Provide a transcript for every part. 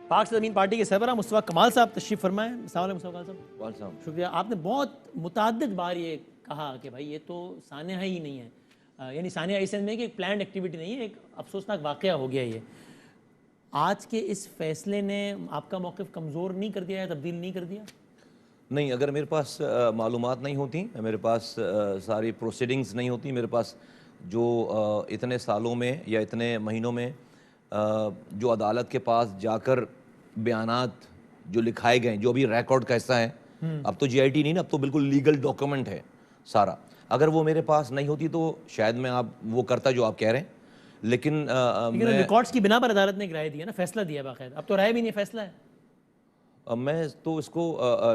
پاک سے زمین پارٹی کے سربراہ مصطفیٰ کمال صاحب تشریف فرمائیں. السلام علیکم مصطفیٰ کمال صاحب. شکریہ. آپ نے بہت متعدد بار یہ کہا کہ بھائی یہ تو سانحہ ہی نہیں ہے، یعنی سانحہ اس سینس میں کہ ایک پلانڈ ایکٹیویٹی نہیں ہے، ایک افسوسناک واقعہ ہو گیا یہ. آج کے اس فیصلے نے آپ کا موقف کمزور نہیں کر دیا یا تبدیل نہیں کر دیا؟ نہیں، اگر میرے پاس معلومات نہیں ہوتی، میرے پاس ساری پروسیڈنگز نہیں ہوتی، میرے پاس جو اتنے سالوں میں یا اتنے مہینوں میں جو عدالت کے پاس جا کر بیانات جو لکھائے گئے جو ابھی ریکارڈ کا حصہ ہے، اب تو جی آئی ٹی نہیں نا، اب تو بالکل لیگل ڈاکومنٹ ہے سارا. اگر وہ میرے پاس نہیں ہوتی تو شاید میں آپ وہ کرتا جو آپ کہہ رہے ہیں. لیکن ریکارڈز کی بنا پر عدالت نے ایک رائے دیا نا، فیصلہ دیا باقاعدہ. اب تو رائے بھی نہیں، فیصلہ ہے. میں تو اس کو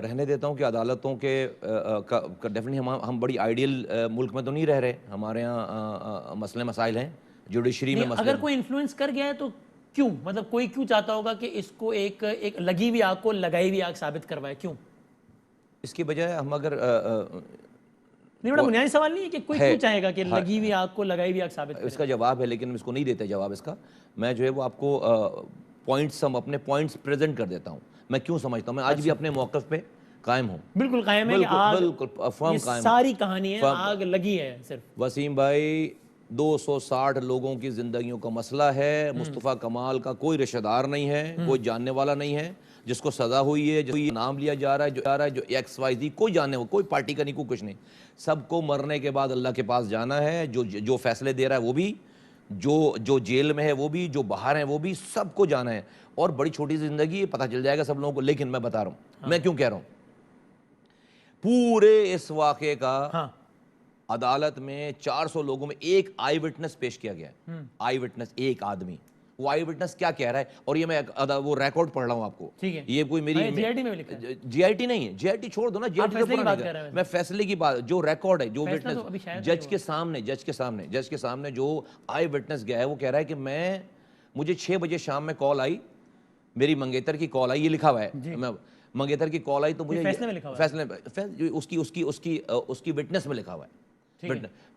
رہنے دیتا ہوں کہ عدالتوں کے ڈیفینیٹلی ہم بڑی آئیڈیل ملک میں تو نہیں رہ رہے. ہمارے ہاں مسئلے مسائل ہیں جوڈیشری میں. اگر کوئی انفلوئنس کر گیا ہے تو کیوں؟ مطلب کوئی کیوں چاہتا ہوگا کہ اس کو ایک لگی ہوئی آگ کو لگائی ہوئی آگ ثابت کروائے؟ کیوں؟ اس کی بجائے ہم اگر نہیں، بڑا بنیادی سوال نہیں ہے کہ کوئی کیوں چاہے گا کہ لگی ہوئی آگ کو لگائی ہوئی آگ ثابت کرے؟ اس کا جواب ہے، لیکن اس کو نہیں دیتے جواب اس کا. میں جو ہے وہ آپ کو پوائنٹس، ہم اپنے پوائنٹس پریزنٹ کر دیتا ہوں. میں کیوں سمجھتا ہوں، میں آج بھی اپنے موقف پہ قائم ہوں. بالکل قائم ہے کہ آگ، فرم یہ قائم. ساری کہانی ہے آگ لگی ہے صرف. وسیم بھائی، 260 لوگوں کی زندگیوں کا مسئلہ ہے. مصطفیٰ کمال کا کوئی رشتہ دار نہیں ہے، کوئی جاننے والا نہیں ہے جس کو سزا ہوئی ہے، جو نام لیا جا رہا ہے جو ایکس وائی زی، کوئی جاننے والا، کوئی پارٹی کا نہیں، کوئی کچھ نہیں. سب کو مرنے کے بعد اللہ کے پاس جانا ہے. جو فیصلے دے رہا ہے وہ بھی، جو جیل میں ہے وہ بھی، جو باہر ہیں وہ بھی، سب کو جانا ہے. اور بڑی چھوٹی سی زندگی ہے، پتہ چل جائے گا سب لوگوں کو. لیکن میں بتا رہا ہوں میں کیوں کہہ رہا ہوں. پورے اس واقعے کا عدالت میں 400 لوگوں میں ایک آئی وٹنس پیش کیا گیا ہے. آئی وٹنس، ایک آدمی. وہ آئی وٹنس کیا کہہ رہا ہے، اور یہ میں وہ ریکارڈ پڑھ رہا ہوں آپ کو. یہ کوئی میری جی آئی ٹی میں لکھا ہے. جی آئی ٹی نہیں ہے، جی آئی ٹی چھوڑ دو نا. جی آئی ٹی میں فیصلے کی بات، جو ریکارڈ ہے، جو وٹنس جج کے سامنے جو آئی وٹنس گیا ہے، وہ کہہ رہا ہے کہ مجھے 6 بجے شام میں کال آئی، میری منگیتر کی کال آئی. یہ لکھا ہوا ہے، منگیتر کی کال آئی تو مجھے فیصلے اس کی وٹنس میں لکھا ہوا ہے.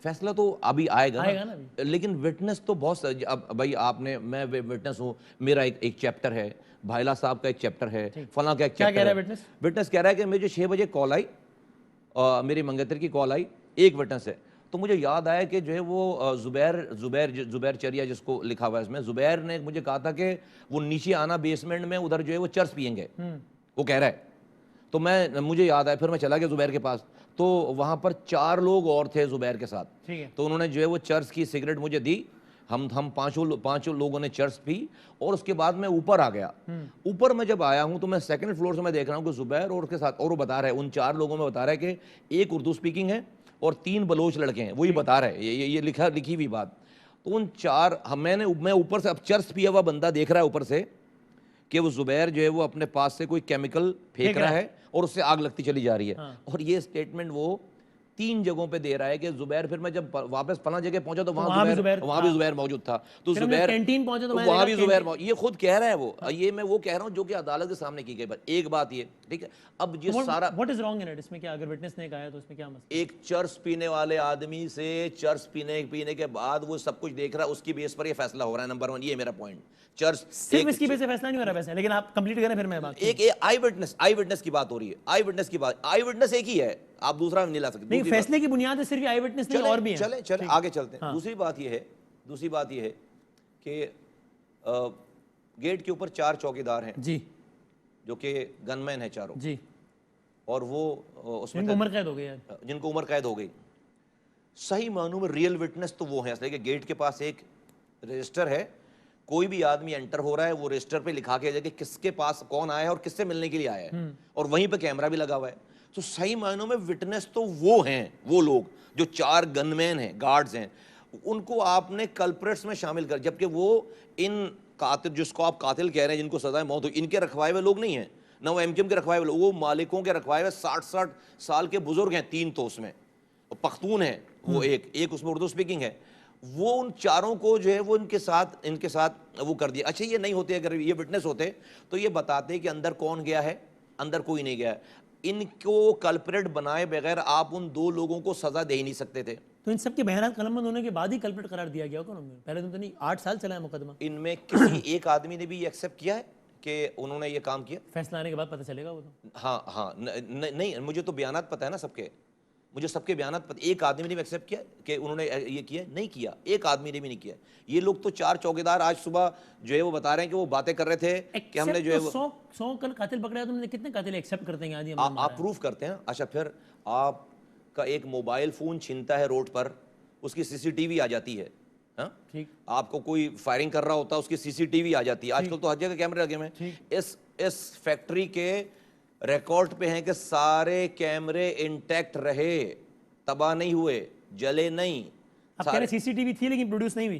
فیصلہ تو ابھی آئے گا نا، لیکن وٹنس تو بہت سا. اب بھائی آپ نے، میں وٹنس ہوں، میرا ایک چیپٹر ہے، بھائلا صاحب کا ایک چیپٹر ہے، فلاں کا ایک چیپٹر ہے. وٹنس کہہ رہا ہے کہ مجھے 6 بجے کال آئی، میری منگیتر کی کال آئی. ایک وٹنس ہے. تو مجھے یاد آیا کہ جو ہے وہ زبیر چریا، جس کو لکھا ہوا ہے اس میں، زبیر نے مجھے کہا تھا کہ وہ نیچے آنا بیسمنٹ میں، ادھر جو ہے وہ چرس پئیں گے، وہ کہہ رہا ہے. تو مجھے یاد آیا، پھر میں چلا گیا زبیر کے پاس. تو وہاں پر 4 لوگ اور تھے زبیر کے ساتھ. تو انہوں نے جو ہے وہ چرس کی سگریٹ مجھے دی. ہم پانچوں لوگوں نے چرس پی. اور اس کے بعد میں اوپر آ گیا. اوپر میں جب آیا ہوں تو میں سیکنڈ فلور سے میں دیکھ رہا ہوں کہ زبیر اور اس کے ساتھ، اور وہ بتا رہا ہے، ان 4 لوگوں میں بتا رہا ہے کہ ایک اردو سپیکنگ ہے اور 3 بلوچ لڑکے ہیں. وہی بتا رہا ہے، یہ لکھی ہوئی بات. تو ان 4 میں اوپر سے، اب چرس پیا ہوا بندہ دیکھ رہا ہے اوپر سے کہ وہ زبیر جو ہے وہ اپنے پاس سے کوئی کیمیکل پھینک رہا ہے اور اس سے آگ لگتی چلی جا رہی ہے. اور یہ سٹیٹمنٹ وہ 3 جگہوں پہ دے رہا ہے کہ زبیر. پھر میں جب واپس فلاں جگہ پہنچا تو وہاں بھی زبیر موجود تھا. تو زبیر وہاں بھی زبیر موجود، یہ خود کہہ رہا ہے وہ. یہ میں وہ کہہ رہا ہوں جو کہ عدالت کے سامنے کی گئی بات. ایک بات یہ ٹھیک ہے. اب یہ سارا what is wrong in it, اس میں کیا، اگر وٹنس نے کہا ہے تو اس میں کیا مسئلہ؟ ایک چرس پینے والے آدمی سے چرس پینے کے بعد وہ سب کچھ دیکھ رہا ہے، اس کی بیس پر یہ فیصلہ ہو رہا ہے. نمبر 1 یہ میرا پوائنٹ. چرس صرف اس کی بیس سے فیصلہ نہیں ہو رہا ویسے، لیکن آپ کمپلیٹ کریں پھر میں بات. ایک آئی وٹنس کی بات ہو رہی ہے. آئی وٹنس ایک ہی ہے، آپ دوسرا نہیں لا سکتے. نہیں، فیصلے کی بنیاد صرف آئی وٹنس نہیں، اور بھی ہیں. چلیں آگے چلتے ہیں. دوسری بات یہ ہے کہ گیٹ کے اوپر 4 چوکیدار ہیں جی، جو کہ گن مین ہیں چاروں جی، اور وہ اس میں جن کو عمر قید ہو گئی. جن کو عمر قید ہو گئی. صحیح معنوں میں ریئل وٹنس تو وہ ہیں. اس لیے کہ گیٹ کے پاس ایک رجسٹر ہے، کوئی بھی آدمی انٹر ہو رہا ہے وہ رجسٹر پہ لکھا کے جائے کہ کس کے پاس کون آیا ہے اور کس سے ملنے کے لیے آیا ہے، اور وہیں پہ کیمرہ بھی لگا ہوا ہے. تو صحیح معنوں میں وٹنس تو وہ ہیں، وہ لوگ جو 4 گن مین ہیں، گارڈز ہیں. ان کو آپ نے کلپریٹس میں شامل کر، جبکہ وہ ان قاتل، جس کو آپ قاتل کہہ رہے ہیں، جن کو سزائے موت ہوئی، ان کے رکھوائے ہوئے لوگ نہیں ہیں، نہ وہ ایم کیو ایم کے رکھوائے ہوئے لوگ. وہ مالکوں کے رکھوائے ہوئے 60 سال کے بزرگ ہیں. 3 تو اس میں پختون ہیں، وہ ایک اس میں اردو سپیکنگ ہے. وہ ان 4 کو جو ہے وہ ان کے ساتھ وہ کر دیا. اچھا یہ نہیں ہوتے، اگر یہ وٹنس ہوتے تو یہ بتاتے کہ اندر کون گیا ہے. اندر کوئی نہیں گیا. ان کو کلپریٹ بنائے بغیر آپ ان 2 لوگوں کو سزا دے ہی نہیں سکتے تھے. تو ان سب کے بہرحال قلم بند ہونے کے بعد ہی کلپریٹ قرار دیا گیا ہوگا. پہلے تو نہیں، 8 سال چلا ہے مقدمہ. ان میں کسی ایک آدمی نے بھی یہ ایکسیپٹ کیا ہے کہ انہوں نے یہ کام کیا؟ فیصلہ آنے کے بعد پتہ چلے گا وہ تو. ہاں ہاں نہیں مجھے تو بیانات پتہ ہے نا سب کے, مجھے سب کے بیانات پتہ. ایک آدمی نے بھی ایکسیپٹ کیا کہ انہوں نے یہ کیا؟ نہیں کیا, ایک آدمی نے بھی نہیں کیا. یہ لوگ تو 4 چوکیدار آج صبح جو ہے وہ بتا رہے ہیں کہ وہ باتیں کر رہے تھے کہ ہم نے جو ہے 100 کل قاتل پکڑا, تم نے کتنے قاتل ایکسیپٹ کرتے ہیں؟ آپ پروف کرتے ہیں. اچھا پھر آپ کا ایک موبائل فون چھنتا ہے روڈ پر, اس کی سی سی ٹی وی آ جاتی ہے. ہاں آپ کو کوئی فائرنگ کر رہا ہوتا ہے, اس کی سی سی ٹی وی آ جاتی ہے. آج کل تو ہر جگہ کیمرے لگے ہوئے ہیں. اس فیکٹری کے ریکارڈ پہ ہیں کہ سارے کیمرے انٹیکٹ رہے, تباہ نہیں ہوئے, جلے نہیں. آپ کہہ رہے ہیں سی سی ٹی وی تھی لیکن پروڈیوس نہیں ہوئی,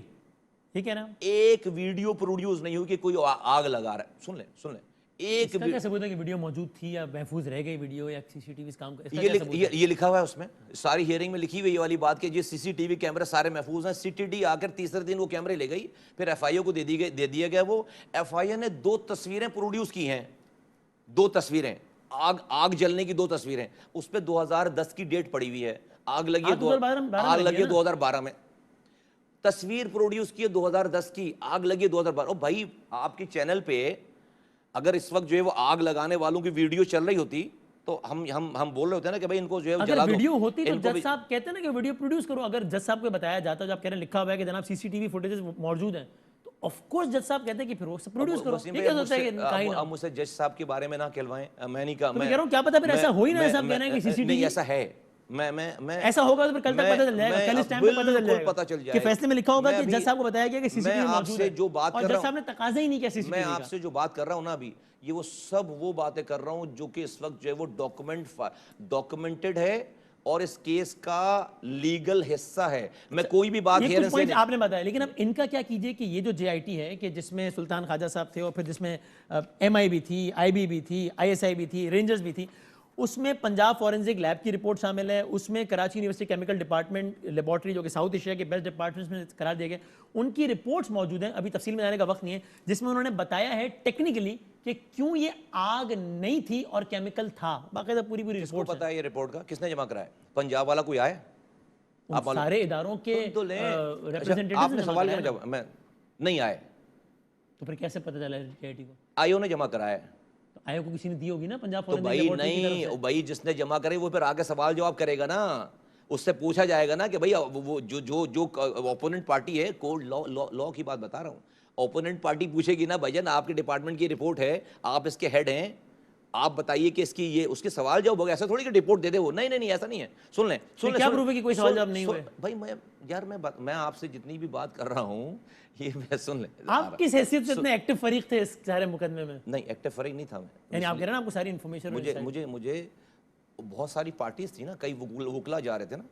یہ کہہ رہے ہیں؟ ایک ویڈیو پروڈیوس نہیں ہوئی کہ کوئی آگ لگا رہا ہے. سن لیں ایک اس کا کیا ثبوت ہے کہ ویڈیو موجود تھی یا محفوظ رہ گئی ویڈیو یا سی سی ٹی وی اس کام کا؟ یہ لکھا ہوا ہے اس میں, ساری ہیئرنگ میں لکھی ہوئی یہ والی بات کہ یہ سی سی ٹی وی کیمرے سارے محفوظ ہیں. سی ٹی ڈی آ کر تیسرے دن وہ کیمرے لے گئی, پھر ایف آئی او کو دے دیا گیا. وہ ایف آئی اے نے 2 تصویریں پروڈیوس کی ہیں, 2 تصویریں, آگ جلنے کی 2 تصویریں. اس پہ 2010 کی ڈیٹ پڑی ہوئی ہے. آگ لگی ہے 2012 میں. تصویر پروڈیوس کی ہے 2010 کی, آگ لگی 2012. بھائی آپ کی چینل پہ اگر اس وقت جو ہے وہ آگ لگانے والوں کی ویڈیو چل رہی ہوتی تو ہم بول رہے ہوتے ہیں نا کہ بھائی ان کو جو ہے جلا دو. ویڈیو ہوتی تو جج صاحب کہتے ہیں نا کہ ویڈیو پروڈیوس کرو. اگر جج صاحب کو بتایا جاتا ہے, جو آپ کہہ رہے ہیں لکھا ہوا ہے کہ جناب سی سی ٹی وی فوٹیجز موجود ہیں, تو آف کورس جج صاحب کہتے ہیں کہ پھر وہ پروڈیوس کرو. یہ کیا ہوتا ہے کہ کہیں اب مجھ سے جج صاحب کے بارے میں نہ کہلوائیں. میں نہیں کہا, میں کہہ رہا ہوں کیا پتا پھر ایسا ہو ہی نہ, صاحب کہہ رہے ہیں کہ سی سی ٹی وی ایسا ہے. میں ایسا ہوگا تو پھر کل تک پتہ چل جائے گا, کل اس ٹائم پہ پتہ چل جائے گا کہ فیصلے میں لکھا ہوگا کہ جج صاحب کو بتایا گیا کہ سی سی ٹی وی موجود ہے, اور جج صاحب نے تقاضا ہی نہیں کیا سی سی ٹی وی کا. میں آپ سے جو بات کر رہا ہوں نا ابھی, یہ وہ سب وہ باتیں کر رہا ہوں جو کہ اس وقت جو ہے وہ ڈاکومنٹڈ ہے اور اس کیس کا لیگل حصہ ہے. میں کوئی بھی بات یہ کچھ پوائنٹ آپ نے بتایا, لیکن اب ان کا کیا کیجئے کہ یہ جو جے آئی ٹی ہے کہ جس میں سلطان خواجہ صاحب تھے, اور پھر جس میں ایم آئی بھی تھی, آئی بی بھی تھی, آئی ایس آئی بھی تھی, رینجرز بھی تھی, اس میں پنجاب فورنزک لیب کی رپورٹ شامل ہے, اس میں Karachi university chemical department laboratory جو کہ ساؤتھ ایشیا کے بیسٹ ڈپارٹمنٹس میں قرار دیا گیا, ان کی رپورٹس موجود ہیں. ابھی تفصیل میں جانے کا وقت نہیں ہے, جس میں انہوں نے بتایا ہے ٹیکنیکلی کہ کیوں یہ آگ نہیں تھی اور کیمیکل تھا. باقاعدہ پوری رپورٹ. پتہ ہے یہ رپورٹ کا کس نے جمع کرایا؟ پنجاب والا کوئی آیا؟ سارے اداروں کے آپ نے سوال کیا جواب میں نہیں آئے تو پھر کیسے پتہ چلا جے آئی ٹی کو؟ آئی او نے جمع کرایا. آئیو کو کسی نے دی ہوگی نا پنجاب تو بھائی نہیں, بھائی جس نے جمع کرے وہ پھر آگے سوال جواب کرے گا نا, اس سے پوچھا جائے گا نا کہ بھائی وہ جو اوپوننٹ پارٹی ہے, کوڈ لا کی بات بتا رہا ہوں, اوپوننٹ پارٹی پوچھے گی نا بھائی جان آپ کے ڈپارٹمنٹ کی رپورٹ ہے, آپ اس کے ہیڈ ہیں, آپ بتائیے کہ اس کی یہ اس کے سوال جواب ہوگا. ایسا تھوڑی کہ رپورٹ دے دے وہ, نہیں ایسا نہیں ہے. سن لیں کیا پروف ہے کہ کوئی سوال جواب نہیں ہوئے؟ بھائی میں آپ سے جتنی بھی بات کر رہا ہوں یہ میں سن لیں. آپ کس حیثیت سے اتنے ایکٹیو فریق تھے اس سارے مقدمے میں؟ نہیں ایکٹیو فریق نہیں تھا میں, یعنی آپ کہہ رہے ہیں آپ کو ساری انفارمیشن مجھے بہت ساری پارٹیز تھی نا, کئی وکلا جا رہے تھے نا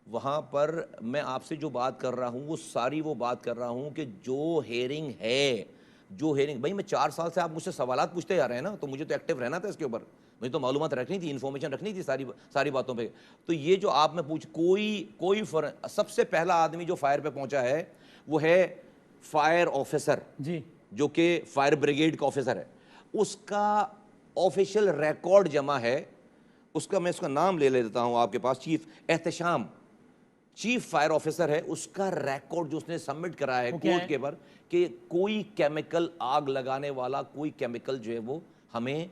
وہاں پر. میں آپ سے جو بات کر رہا ہوں وہ بات کر رہا ہوں کہ جو ہیئرنگ ہے, بھائی میں 4 سال سے آپ مجھ سے سوالات پوچھتے جا رہے ہیں نا, تو مجھے تو ایکٹیو رہنا تھا اس کے اوپر, مجھے تو معلومات رکھنی تھی, انفارمیشن رکھنی تھی ساری باتوں پہ. تو یہ جو آپ میں کوئی سب سے پہلا آدمی جو فائر پہ پہنچا ہے وہ ہے فائر آفیسر, جی, جو کہ فائر بریگیڈ کا آفیسر ہے. اس کا آفیشیل ریکارڈ جمع ہے, اس کا میں اس کا نام لے لیتا ہوں آپ کے پاس, chief Ehtesham, chief fire officer ہے. اس کا ریکارڈ جو اس نے سبمٹ کرا ہے کورٹ کے پر کہ کوئی کیمیکل آگ لگانے والا کوئی کیمیکل جو ہے وہ ہمیں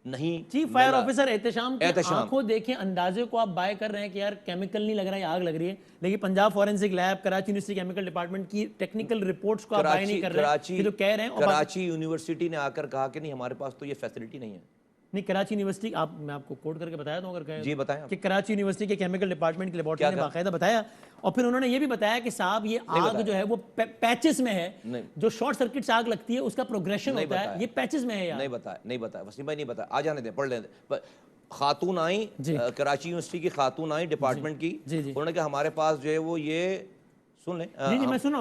نہیں. چیف فائر آفیسر احتشام کی آنکھوں دیکھیں اندازے کو آپ بائے کر رہے ہیں کہ یار کیمیکل نہیں لگ رہا ہے, آگ لگ رہی ہے, لیکن Punjab forensic lab, Karachi university chemical department کی ٹیکنیکل رپورٹس کو آپ بائے نہیں کر رہے ہیں, جو کہہ رہے ہیں. کراچی یونیورسٹی نے آ کر کہا کہ نہیں ہمارے پاس تو یہ فیسلٹی نہیں ہے. نہیں, کراچی یونیورسٹی میں آپ کو کوٹ کر کے بتایا تھا اگر جی بتائیں کہ کراچی یونیورسٹی کے کیمیکل ڈپارٹمنٹ کی لیبارٹری نے باقاعدہ بتایا, اور پھر انہوں نے یہ بھی بتایا کہ صاحب یہ آگ جو ہے وہ پیچز میں ہے, جو شارٹ سرکٹ سے آگ لگتی ہے اس کا پروگریشن ہوتا ہے, یہ پیچز میں ہے. یار نہیں بتایا وسیم بھائی, نہیں بتایا, آ جانے دیں, پڑھ لیں. خاتون آئیں کراچی یونیورسٹی کی, خاتون آئیں ڈپارٹمنٹ کی, انہوں نے کہا ہمارے پاس جو ہے وہ یہ سن لیں,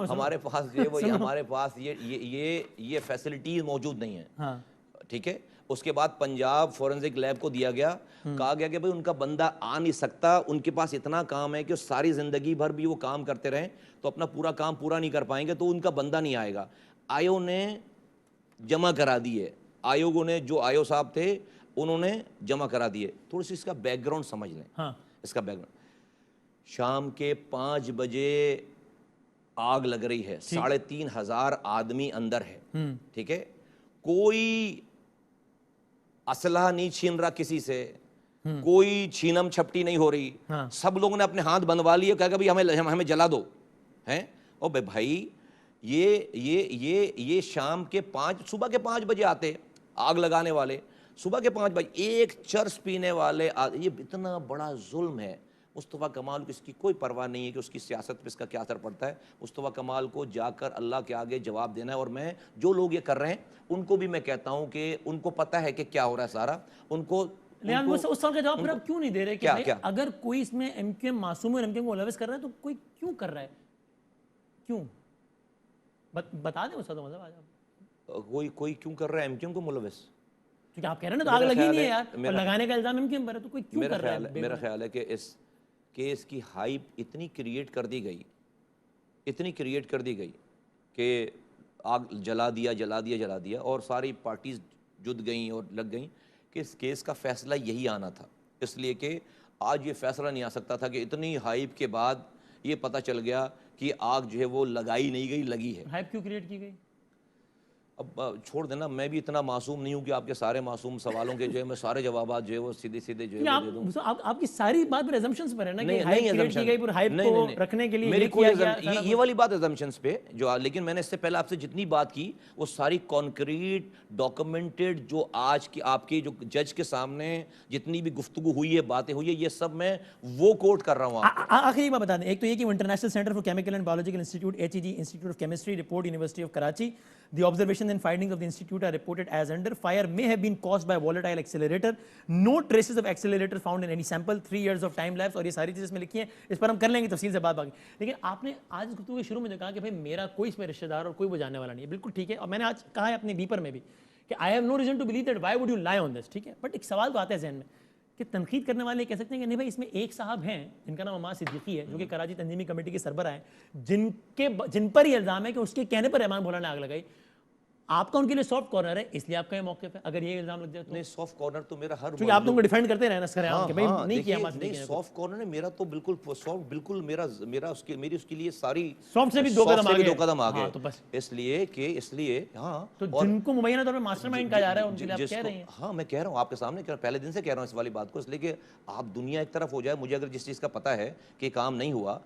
ہمارے پاس جو ہے وہ ہمارے پاس یہ فیسلٹیز موجود نہیں ہیں. ٹھیک ہے. اس کے بعد پنجاب فورنزک لیب کو دیا گیا, کہا گیا کہ بھئی ان کا بندہ آ نہیں سکتا, ان کے پاس اتنا کام ہے کہ ساری زندگی بھر بھی وہ کام کرتے رہیں تو اپنا پورا کام پورا نہیں کر پائیں گے, تو ان کا بندہ نہیں آئے گا. آئیو نے جمع کرا دیے, آیوگوں نے, جو آئیو صاحب تھے انہوں نے جمع کرا دیے. تھوڑی سی اس کا بیک گراؤنڈ سمجھ لیں. اس کا بیک گراؤنڈ, شام کے 5 بجے آگ لگ رہی ہے, 3500 آدمی اندر ہے. ٹھیک ہے. کوئی اسلحہ نہیں چھین رہا کسی سے, کوئی چھینم چھپٹی نہیں ہو رہی, سب لوگوں نے اپنے ہاتھ بندوا لیے, کہا کہ بھائی ہمیں جلا دو ہیں. او بھائی یہ شام کے صبح کے 5 بجے آتے آگ لگانے والے, صبح کے 5 بجے ایک چرس پینے والے, یہ اتنا بڑا ظلم ہے. مصطفیٰ کمال کو اس کی کوئی پرواہ نہیں ہے کہ اس کی سیاست پہ اس کا کیا اثر پڑتا ہے. مصطفیٰ کمال کو جا کر اللہ کے آگے جواب دینا ہے. اور میں جو لوگ یہ کر رہے ہیں ان کو بھی میں کہتا ہوں کہ ان کو پتہ ہے کہ کیا ہو رہا ہے سارا, ان کو اس سوال کا جواب پھر آپ کیوں نہیں دے رہے کہ اگر کوئی اس میں ایم کیو ایم معصوم اور ایم کیو ایم کو ملوث کر رہا ہے تو کوئی کیوں کر رہا ہے, کیوں بتا دیں. استاد مطلب آج کوئی کیوں کر رہا ہے ایم کیو ایم کو ملوث؟ کیونکہ آپ کہہ رہے ہیں نا تو آگ لگی نہیں ہے یار, لگانے کا الزام ایم کیو ایم پر ہے, تو کوئی کیوں کر رہا ہے؟ میرا خیال ہے کہ اس کیس کی ہائپ اتنی کریٹ کر دی گئی کہ آگ جلا دیا اور ساری پارٹیز جد گئیں اور لگ گئیں کہ اس کیس کا فیصلہ یہی آنا تھا. اس لیے کہ آج یہ فیصلہ نہیں آ سکتا تھا کہ اتنی ہائپ کے بعد یہ پتہ چل گیا کہ آگ جو ہے وہ لگائی نہیں گئی, لگی ہے. ہائپ کیوں کریٹ کی گئی؟ اب چھوڑ دینا, میں بھی اتنا معصوم نہیں ہوں کہ آپ کے سارے معصوم سوالوں کے جو ہے میں سارے جوابات جو ہے وہ سیدھے جو ہے دے دوں. آپ کی ساری بات پر ایزمپشنز پر ہے نا کہ ہائپ کریٹ کی گئی, پر ہائپ کو رکھنے کے لیے یہ والی بات ایزمپشنز پہ جو, لیکن میں نے اس سے پہلے آپ سے جتنی بات کی وہ ساری کانکریٹ ڈاکومنٹڈ جو آج کی آپ کے جو جج کے سامنے جتنی بھی گفتگو ہوئی ہے, باتیں ہوئی ہے, یہ سب میں وہ کوٹ کر رہا ہوں. آخری بات بتا دیں, ایک تو یہ کہ international centre for chemical and biological institute HEG institute of chemistry report university of Karachi, the observations and findings of the institute are reported as under fire may have been caused by volatile accelerator, no traces of accelerator found in any sample, 3 years of time lapse. اور یہ ساری چیزیں اس میں لکھی ہیں, اس پر ہم کر لیں گے تفصیل سے بات باقی. لیکن آپ نے آج گفتگو کے شروع میں جو کہا کہ بھائی میرا کوئی اس میں رشتہ دار اور کوئی وہ جاننے والا نہیں ہے, بالکل ٹھیک ہے, اور میں نے آج کہا ہے اپنے بیپر میں بھی کہ I have no reason to believe that why would you lie on this, ٹھیک ہے. بٹ ایک سوال تو آتا ہے ذہن میں کہ تنقید کرنے والے کہہ سکتے ہیں کہ نہیں بھائی اس میں ایک صاحب ہیں جن کا نام عماد صدیقی ہے, جو کہ کراچی تنظیمی کمیٹی کے سربراہ ہیں, جن پر یہ الزام ہے کہ اس کے کہنے پر رحمان بھولا نے آگ لگائی. آپ کا ان کے لیے سافٹ کارنر ہے, اس لیے آپ کا یہ موقف ہے. اگر یہ الزام لگ جائے تو نہیں, سافٹ کارنر تو میرا ہر, کیونکہ آپ ان کو ڈیفینڈ کرتے رہے نا سر کہ بھائی نہیں کیا ماسٹر, نہیں سافٹ کارنر ہے میرا تو بالکل سافٹ, بالکل میرا میری اس کے لیے ساری سافٹ سے بھی 2 قدم آگے. اس لیے ہاں, تو جن کو مبینہ طور پہ ماسٹر مائنڈ کہا جا رہا ہے ان کے لیے آپ کہہ رہے ہیں. ہاں میں کہہ رہا ہوں آپ کے سامنے, پہلے دن سے کہہ رہا ہوں اس والی بات کو, اس لیے کہ آپ دنیا ایک طرف ہو جائے, مجھے اگر جس چیز کا پتہ ہے کہ کام نہیں ہوا,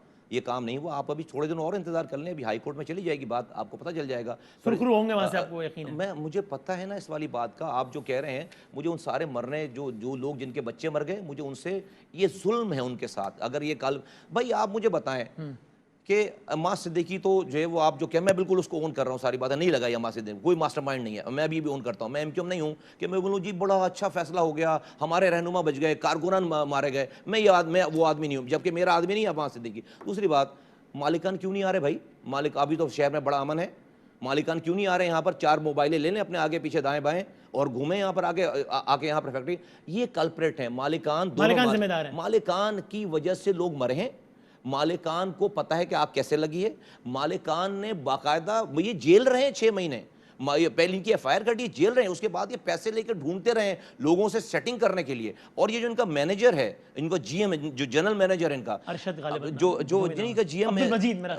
آپ ابھی تھوڑے دن اور انتظار کر لیں, ابھی ہائی کورٹ میں چلی جائے گی بات, آپ کو پتہ چل جائے گا, سرخرو ہوں گے وہاں سے, آپ کو یقین ہے. مجھے پتہ ہے نا اس والی بات کا. آپ جو کہہ رہے ہیں مجھے ان سارے مرنے جو لوگ جن کے بچے مر گئے, مجھے ان سے یہ ظلم ہے ان کے ساتھ. اگر یہ کل بھائی آپ مجھے بتائیں کہ عماد صدیقی تو جو ہے وہ آپ جو کہ میں بالکل اس کو اون کر رہا ہوں, ساری باتیں نہیں لگائی عماد صدیقی, کوئی ماسٹر مائنڈ نہیں ہے, میں ابھی بھی اون کرتا ہوں. میں ایم کیو ایم نہیں ہوں کہ میں بولوں جی بڑا اچھا فیصلہ ہو گیا, ہمارے رہنما بچ گئے, کارکنان مارے گئے, میں وہ آدمی نہیں ہوں, جبکہ میرا آدمی نہیں ہے عماد صدیقی. دوسری بات, مالکان کیوں نہیں آ رہے بھائی؟ مالک ابھی تو شہر میں بڑا امن ہے, مالکان کیوں نہیں آ رہے یہاں پر؟ 4 موبائلیں لے لیں اپنے آگے پیچھے دائیں بائیں اور گھومیں یہاں پر آ کے یہاں پر فیکٹری. یہ کلپریٹ ہیں مالکان, ذمہ دار ہیں. مالکان کی وجہ سے لوگ مرے ہیں. مالکان کو پتہ ہے کہ آگ کیسے لگی ہے. مالکان نے باقاعدہ, یہ جیل رہے ہیں 6 مہینے, پہلے ان کی ایف آئی آر کر دی, جیل رہے ہیں, اس کے بعد یہ پیسے لے کر ڈھونڈتے رہے لوگوں سے سیٹنگ کرنے کے لیے. اور یہ جو ان کا مینیجر ہے, ان کا جی ایم, جو جنرل مینیجر ہے ان کا, جو جن کا جی ایم ہے,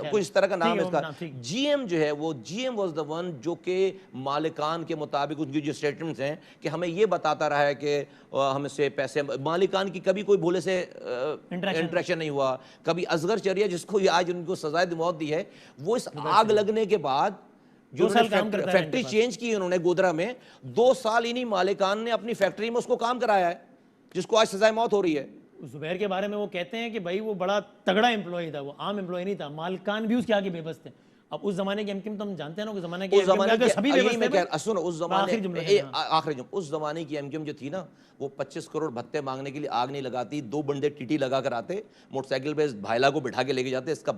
کوئی اس طرح کا نام ہے اس کا, جی ایم جو ہے وہ G M was the one جو کہ مالکان کے مطابق ان کی جو اسٹیٹمنٹس ہیں کہ ہمیں یہ بتاتا رہا ہے کہ ہم سے پیسے, مالکان کی کبھی کوئی بھولے سے انٹریکشن نہیں ہوا. کبھی اصغر چریا جس کو آج ان کو سزائے موت دی ہے, وہ اس آگ لگنے کے بعد جو فیکٹری چینج کی انہوں نے گودرا میں, 2 سال انہی مالکان نے اپنی فیکٹری میں اس کو کام کرایا ہے جس کو آج سزائے موت ہو رہی ہے. زبیر کے بارے میں وہ کہتے ہیں کہ بھائی وہ بڑا تگڑا امپلائی تھا, وہ عام امپلائی نہیں تھا. مالکان بھی اس کے آگے بے بس تھے. اب اس زمانے کے ایم تو ہم جانتے ہیں نا کہ زمانے کے سبھی بے بس تھے. سنو, اس زمانے کی ایم جو تھی نا, وہ 25 کروڑ بھتے مانگنے کے لیے آگ نہیں لگاتی, 2 بندے ٹی لگا کر آتے, موٹر سائیکل پہ بھائلا کو بٹھا کے لے کے جاتے, اس کا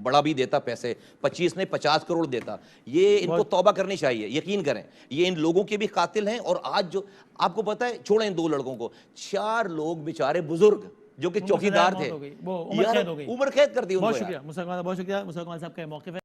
بڑا بھی دیتا پیسے, 25 نہیں 50 کروڑ دیتا. یہ ان کو توبہ کرنی چاہیے, یقین کریں یہ ان لوگوں کے بھی قاتل ہیں. اور آج جو آپ کو پتہ ہے, چھوڑیں 2 لڑکوں کو, 4 لوگ بیچارے بزرگ جو کہ چوکیدار تھے, عمر قید کر دی. بہت شکریہ مصطفیٰ صاحب کا موقف ہے.